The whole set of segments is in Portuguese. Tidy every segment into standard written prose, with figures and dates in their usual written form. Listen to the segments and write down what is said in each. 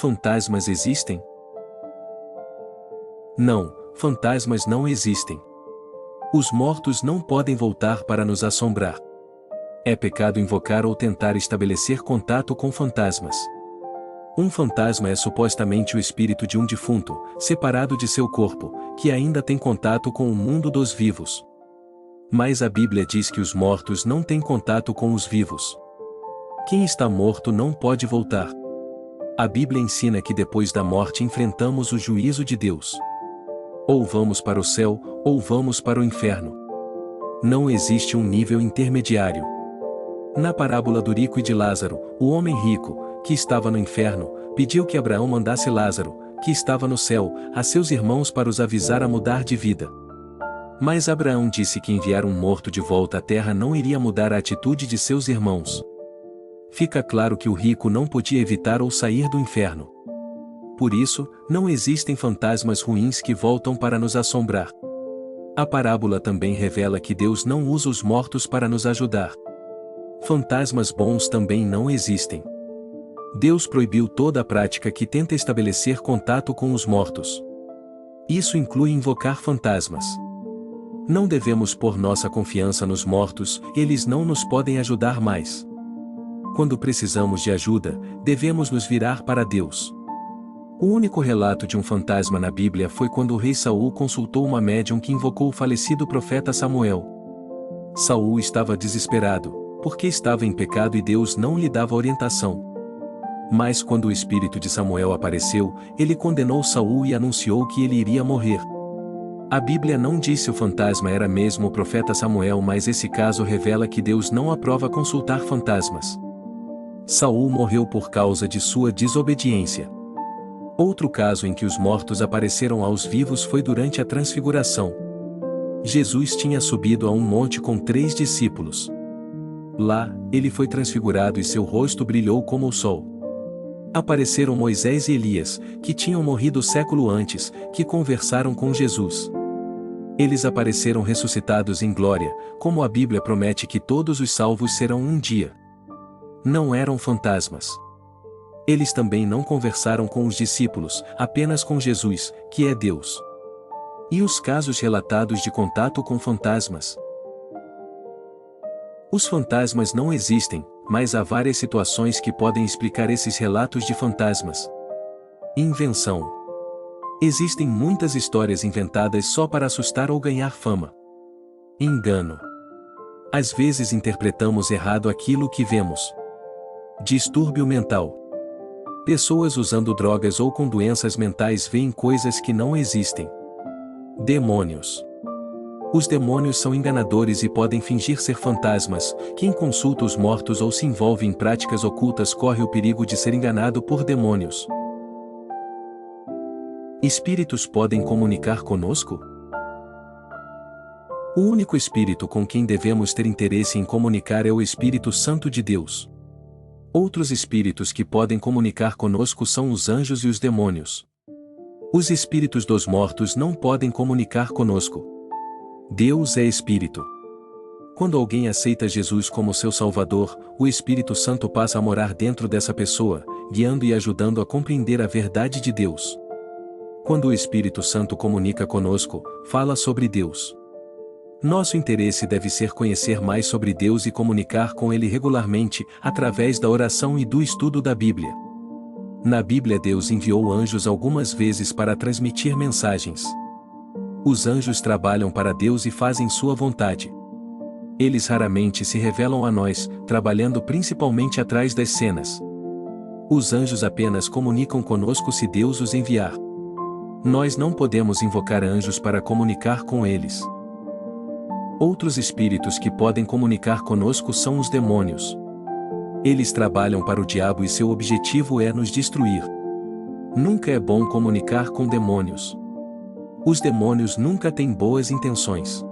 Fantasmas existem? Não, fantasmas não existem. Os mortos não podem voltar para nos assombrar. É pecado invocar ou tentar estabelecer contato com fantasmas. Um fantasma é supostamente o espírito de um defunto, separado de seu corpo, que ainda tem contato com o mundo dos vivos. Mas a Bíblia diz que os mortos não têm contato com os vivos. Quem está morto não pode voltar. A Bíblia ensina que depois da morte enfrentamos o juízo de Deus. Ou vamos para o céu, ou vamos para o inferno. Não existe um nível intermediário. Na parábola do rico e de Lázaro, o homem rico, que estava no inferno, pediu que Abraão mandasse Lázaro, que estava no céu, a seus irmãos para os avisar a mudar de vida. Mas Abraão disse que enviar um morto de volta à terra não iria mudar a atitude de seus irmãos. Fica claro que o rico não podia evitar ou sair do inferno. Por isso, não existem fantasmas ruins que voltam para nos assombrar. A parábola também revela que Deus não usa os mortos para nos ajudar. Fantasmas bons também não existem. Deus proibiu toda a prática que tenta estabelecer contato com os mortos. Isso inclui invocar fantasmas. Não devemos pôr nossa confiança nos mortos, eles não nos podem ajudar mais. Quando precisamos de ajuda, devemos nos virar para Deus. O único relato de um fantasma na Bíblia foi quando o rei Saul consultou uma médium que invocou o falecido profeta Samuel. Saul estava desesperado, porque estava em pecado e Deus não lhe dava orientação. Mas quando o espírito de Samuel apareceu, ele condenou Saul e anunciou que ele iria morrer. A Bíblia não diz se o fantasma era mesmo o profeta Samuel, mas esse caso revela que Deus não aprova consultar fantasmas. Saul morreu por causa de sua desobediência. Outro caso em que os mortos apareceram aos vivos foi durante a transfiguração. Jesus tinha subido a um monte com 3 discípulos. Lá, ele foi transfigurado e seu rosto brilhou como o sol. Apareceram Moisés e Elias, que tinham morrido século antes, que conversaram com Jesus. Eles apareceram ressuscitados em glória, como a Bíblia promete que todos os salvos serão um dia. Não eram fantasmas. Eles também não conversaram com os discípulos, apenas com Jesus, que é Deus. E os casos relatados de contato com fantasmas? Os fantasmas não existem, mas há várias situações que podem explicar esses relatos de fantasmas. Invenção. Existem muitas histórias inventadas só para assustar ou ganhar fama. Engano. Às vezes interpretamos errado aquilo que vemos. Distúrbio mental. Pessoas usando drogas ou com doenças mentais veem coisas que não existem. Demônios. Os demônios são enganadores e podem fingir ser fantasmas. Quem consulta os mortos ou se envolve em práticas ocultas corre o perigo de ser enganado por demônios. Espíritos podem comunicar conosco? O único espírito com quem devemos ter interesse em comunicar é o Espírito Santo de Deus. Outros espíritos que podem comunicar conosco são os anjos e os demônios. Os espíritos dos mortos não podem comunicar conosco. Deus é Espírito. Quando alguém aceita Jesus como seu Salvador, o Espírito Santo passa a morar dentro dessa pessoa, guiando e ajudando a compreender a verdade de Deus. Quando o Espírito Santo comunica conosco, fala sobre Deus. Nosso interesse deve ser conhecer mais sobre Deus e comunicar com Ele regularmente, através da oração e do estudo da Bíblia. Na Bíblia, Deus enviou anjos algumas vezes para transmitir mensagens. Os anjos trabalham para Deus e fazem sua vontade. Eles raramente se revelam a nós, trabalhando principalmente atrás das cenas. Os anjos apenas comunicam conosco se Deus os enviar. Nós não podemos invocar anjos para comunicar com eles. Outros espíritos que podem comunicar conosco são os demônios. Eles trabalham para o diabo e seu objetivo é nos destruir. Nunca é bom comunicar com demônios. Os demônios nunca têm boas intenções.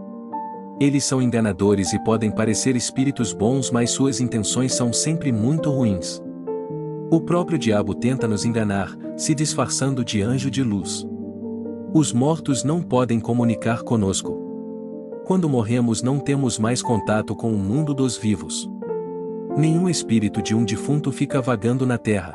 Eles são enganadores e podem parecer espíritos bons, mas suas intenções são sempre muito ruins. O próprio diabo tenta nos enganar, se disfarçando de anjo de luz. Os mortos não podem comunicar conosco. Quando morremos não temos mais contato com o mundo dos vivos. Nenhum espírito de um defunto fica vagando na terra.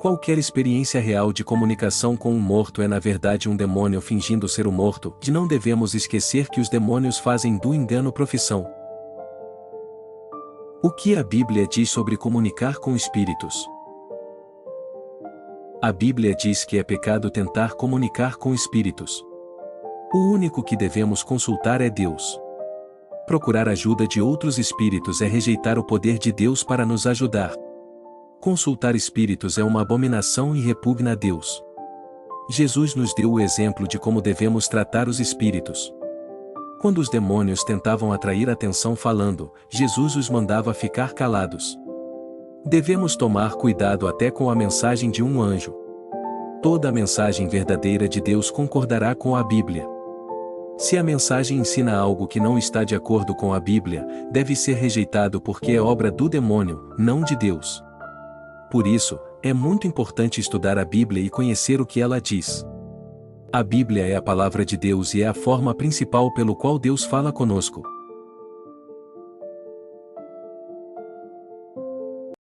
Qualquer experiência real de comunicação com um morto é na verdade um demônio fingindo ser o morto, e não devemos esquecer que os demônios fazem do engano profissão. O que a Bíblia diz sobre comunicar com espíritos? A Bíblia diz que é pecado tentar comunicar com espíritos. O único que devemos consultar é Deus. Procurar ajuda de outros espíritos é rejeitar o poder de Deus para nos ajudar. Consultar espíritos é uma abominação e repugna a Deus. Jesus nos deu o exemplo de como devemos tratar os espíritos. Quando os demônios tentavam atrair atenção falando, Jesus os mandava ficar calados. Devemos tomar cuidado até com a mensagem de um anjo. Toda a mensagem verdadeira de Deus concordará com a Bíblia. Se a mensagem ensina algo que não está de acordo com a Bíblia, deve ser rejeitado porque é obra do demônio, não de Deus. Por isso, é muito importante estudar a Bíblia e conhecer o que ela diz. A Bíblia é a palavra de Deus e é a forma principal pelo qual Deus fala conosco.